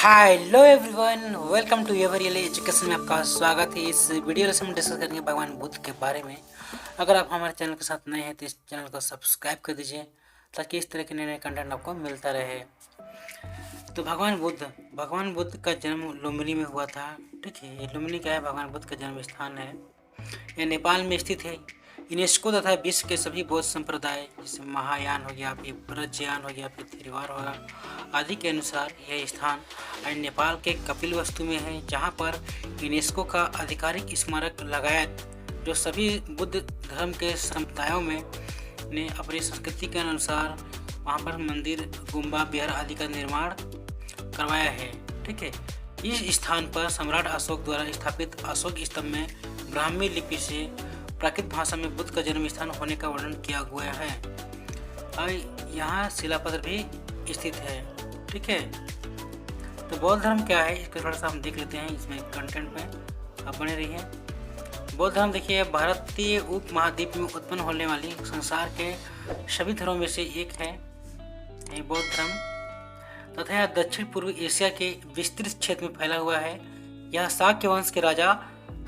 Hello everyone, welcome to ever real education में आपका स्वागत है। इस वीडियो में हम डिस्कस करेंगे भगवान बुद्ध के बारे में। अगर आप हमारे चैनल के साथ नए हैं तो इस चैनल को सब्सक्राइब कर दीजिए ताकि इस तरह के नए नए कंटेंट आपको मिलता रहे। तो भगवान बुद्ध का जन्म लुम्बिनी में हुआ था। ठीक है, ये लुम्बिनी क्या है? भगवान बुद्ध का जन्म स्थान है। यह नेपाल में स्थित है। यूनेस्को तथा विश्व के सभी बौद्ध संप्रदाय जैसे महायान हो गया, फिर ब्रजयान हो गया, फिर थेरवाद होगा आदि के अनुसार यह स्थान नेपाल के कपिलवस्तु में है, जहां पर यूनेस्को का आधिकारिक स्मारक लगायत जो सभी बुद्ध धर्म के समुदायों में ने अपनी संस्कृति के अनुसार वहां पर मंदिर, गुम्बा, विहार आदि का निर्माण करवाया है। ठीक है, इस स्थान पर सम्राट अशोक द्वारा स्थापित अशोक स्तंभ में ब्राह्मी लिपि से प्राकृत भाषा में बुद्ध का जन्म स्थान होने का वर्णन किया गया है और यहाँ शिलापत्र भी स्थित है। ठीक है, तो बौद्ध धर्म क्या है इसको थोड़ा सा हम देख लेते हैं। इसमें कंटेंट में आप बने रहिए। बौद्ध धर्म देखिए, भारतीय उप महाद्वीप में उत्पन्न होने वाली संसार के सभी धर्मों में से एक है ये बौद्ध धर्म, तथा यह दक्षिण पूर्व एशिया के विस्तृत क्षेत्र में फैला हुआ है। यह शाक्य वंश के राजा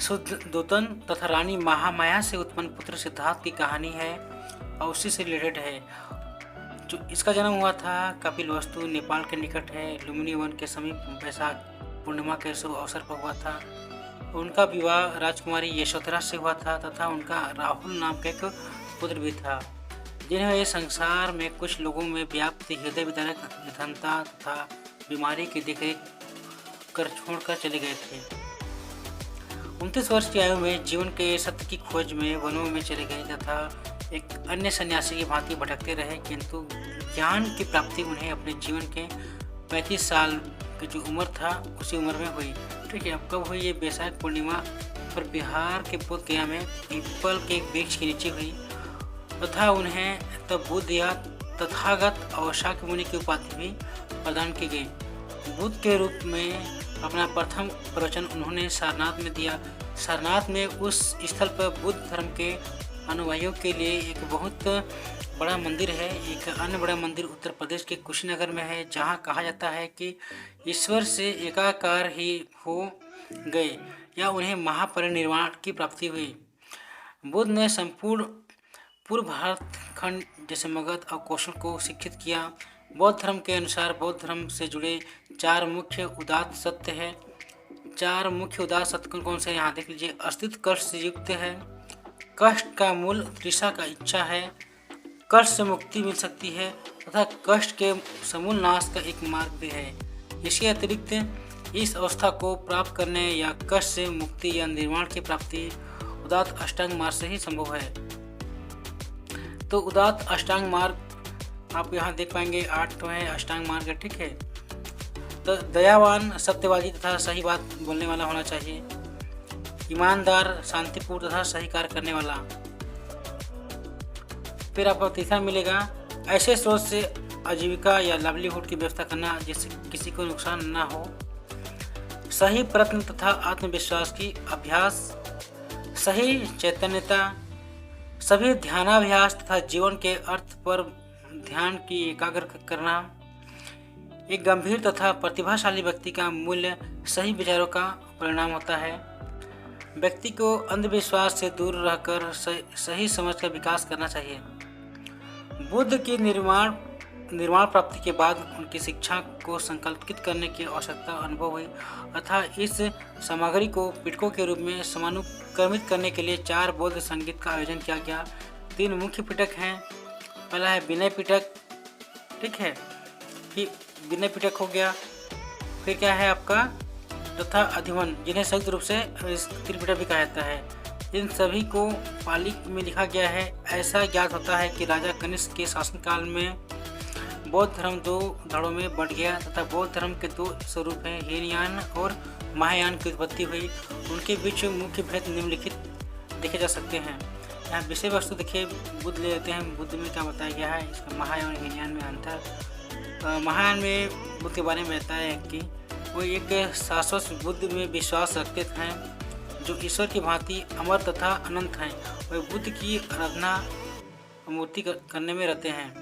शुद्धोधन तथा रानी महामाया से उत्पन्न पुत्र सिद्धार्थ की कहानी है और उसी से रिलेटेड है। जो इसका जन्म हुआ था कपिलवस्तु नेपाल के निकट है, लुम्बिनी वन के समीप वैशाख पूर्णिमा के शुभ अवसर पर हुआ था। उनका विवाह राजकुमारी यशोधरा से हुआ था तथा उनका राहुल नाम का एक पुत्र भी था, जिन्हें इस संसार में कुछ लोगों में व्याप्त हृदय विदारक निधनता तथा बीमारी की देखरेख कर छोड़कर चले गए थे। 29 वर्ष की आयु में जीवन के सत्य की खोज में वनों में चले गए तथा एक अन्य सन्यासी की भांति भटकते रहे, किंतु ज्ञान की प्राप्ति उन्हें अपने जीवन के 35 साल की जो उम्र था उसी उम्र में हुई। ठीक है, अब कब हुई? ये वैशाख पूर्णिमा पर बिहार के बोध गया में पीपल के वृक्ष के नीचे हुई तथा उन्हें तब बुद्ध या तथागत और शाक्य मुनि की उपाधि भी प्रदान की गई। बुद्ध के रूप में अपना प्रथम प्रवचन उन्होंने सारनाथ में दिया। सारनाथ में उस स्थल पर बुद्ध धर्म के अनुयायियों के लिए एक बहुत बड़ा मंदिर है। एक अन्य बड़ा मंदिर उत्तर प्रदेश के कुशीनगर में है, जहां कहा जाता है कि ईश्वर से एकाकार ही हो गए या उन्हें महापरिनिर्वाण की प्राप्ति हुई। बुद्ध ने संपूर्ण पूर्व भारत खंड जैसे मगध और कौशल को शिक्षित किया। बौद्ध धर्म के अनुसार बौद्ध धर्म से जुड़े 4 मुख्य उदात्त सत्य है। 4 मुख्य उदात्त सत्य कौन से? यहाँ देख लीजिए। अस्तित्व कष्ट से युक्त है, कष्ट का मूल तृषा का इच्छा है, कष्ट से मुक्ति मिल सकती है तथा कष्ट के समूल नाश का एक मार्ग भी है। इसके अतिरिक्त इस अवस्था को प्राप्त करने या कष्ट से मुक्ति या निर्वाण की प्राप्ति उदात्त अष्टांग मार्ग से ही संभव है। तो उदात्त अष्टांग मार्ग आप यहाँ देख पाएंगे 8 तो है अष्टांग मार्ग। ठीक है, तो दयावान, सत्यवादी तथा सही बात बोलने वाला होना चाहिए, ईमानदार, शांतिपूर्ण तथा सही कार्य करने वाला। फिर आपको तीसरा मिलेगा ऐसे स्रोत से आजीविका या लाइवलीहुड की व्यवस्था करना जिससे किसी को नुकसान न हो, सही प्रयत्न तथा आत्मविश्वास की अभ्यास, सही चैतन्यता, सभी ध्यानाभ्यास तथा जीवन के अर्थ पर ध्यान की एकाग्र करना। एक गंभीर तथा प्रतिभाशाली व्यक्ति का मूल्य सही विचारों का परिणाम होता है। व्यक्ति को अंधविश्वास से दूर रहकर सही समझ का विकास करना चाहिए। बुद्ध की निर्माण प्राप्ति के बाद उनकी शिक्षा को संकल्पित करने की आवश्यकता अनुभव हुई तथा इस सामग्री को पिटकों के रूप में समानुक्रमित करने के लिए 4 बौद्ध संगीत का आयोजन किया गया। 3 मुख्य पिटक हैं। पहला है विनय पिटक। ठीक है, कि विनय पिटक हो गया। फिर क्या है आपका तथा अधिवन, जिन्हें संयुक्त रूप से त्रिपिटक भी कहा जाता है। इन सभी को पाली में लिखा गया है। ऐसा ज्ञात होता है कि राजा कनिष्क के शासनकाल में बौद्ध धर्म 2 धड़ों में बढ़ गया तथा बौद्ध धर्म के 2 स्वरूप हैं, हीनयान और महायान की उत्पत्ति हुई। उनके बीच मुख्य भेद निम्नलिखित देखे जा सकते हैं। यहाँ विषय वस्तु देखिए, बुद्ध ले लेते हैं। बुद्ध में क्या बताया गया है, इसका महायान और हीनयान में अंतर। महायान में बुद्ध के बारे में बताया है कि वो एक शाश्वत बुद्ध में विश्वास रखते हैं जो ईश्वर की भांति अमर तथा अनंत हैं। वे बुद्ध की आराधना मूर्ति करने में रहते हैं।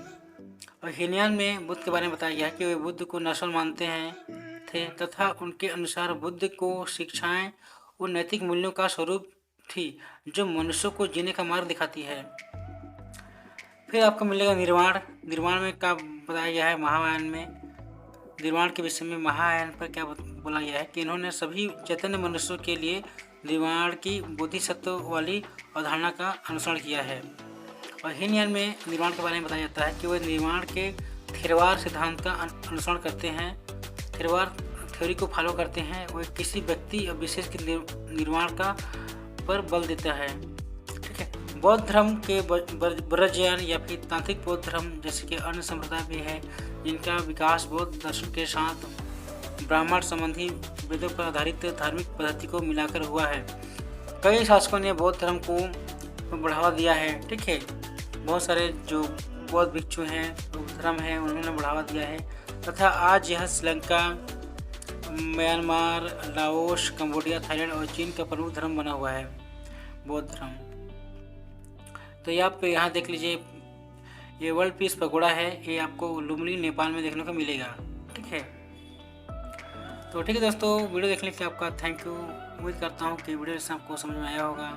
और हीनयान में बुद्ध के बारे में बताया गया है कि वे बुद्ध को नश्वर मानते हैं थे तथा उनके अनुसार बुद्ध को शिक्षाएं उन नैतिक मूल्यों का स्वरूप थी जो मनुष्य को जीने का मार्ग दिखाती है। फिर आपको मिलेगा निर्वाण। निर्वाण में क्या बताया गया है महायान में? निर्वाण के विषय में महायान पर क्या बोला गया है कि इन्होंने सभी चैतन्य मनुष्यों के लिए निर्वाण की बोधिसत्व वाली अवधारणा का अनुसरण किया है। और हीनयान में निर्वाण के बारे में बताया जाता है कि वह निर्वाण के थेरवाद सिद्धांत का अनुसरण करते हैं, थेरवाद थ्योरी को फॉलो करते हैं। वह किसी व्यक्ति और विशेष के निर्वाण का पर बल देता है। ठीक है। बौद्ध धर्म के ब्रजयान या फिर तांत्रिक बौद्ध धर्म जैसे कि अन्य संप्रदाय भी है जिनका विकास बौद्ध दर्शन के साथ ब्राह्मण संबंधी वेदों पर आधारित धार्मिक पद्धति को मिलाकर हुआ है। कई शासकों ने बौद्ध धर्म को बढ़ावा दिया है। ठीक है। बहुत सारे जो बौद्ध भिक्षु हैं, धर्म है, उन्होंने बढ़ावा दिया है तथा आज यह Sri Lanka, Myanmar, Laos, Cambodia, Thailand और चीन का प्रमुख धर्म बना हुआ है बौद्ध धर्म। तो ये आप यहाँ देख लीजिए, ये वर्ल्ड पीस पगोड़ा है, ये आपको लुम्बिनी नेपाल में देखने को मिलेगा। ठीक है। तो ठीक है दोस्तों, वीडियो देखने के लिए आपका थैंक यू। उम्मीद करता हूँ कि वीडियो से आपको समझ में आया होगा।